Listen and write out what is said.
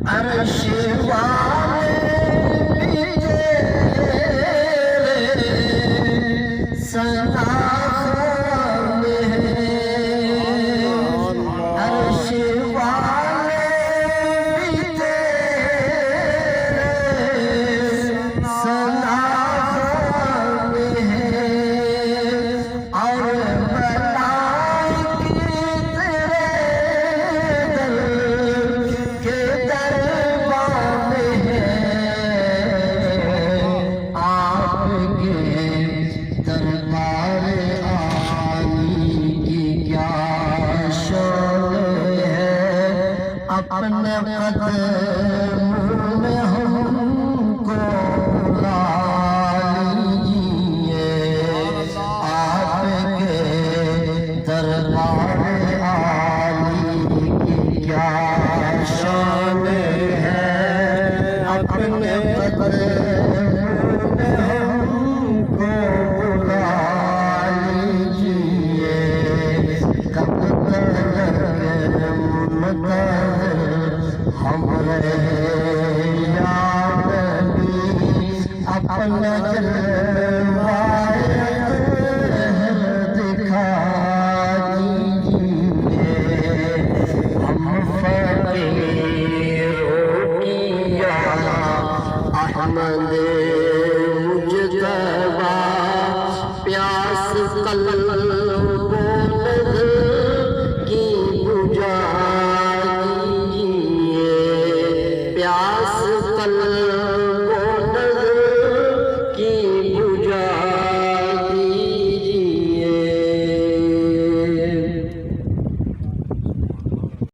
عرش والے بھی تیرے سناخان ہیں، عرش والے بھی تیرے سناخان ہیں، اور ملائکے تیرے در کے دربان ہیں، آپ کے دربار عالی کی کیا شان ہے، اپنے قدموں میں ہم کو لا لیجیے، آپ کے دربار عالی کی کیا شان ہے، اپنے قدموں میں ہم کو لا لیجیے، کب تک منتظر ہم رہے یا نبی، اپنے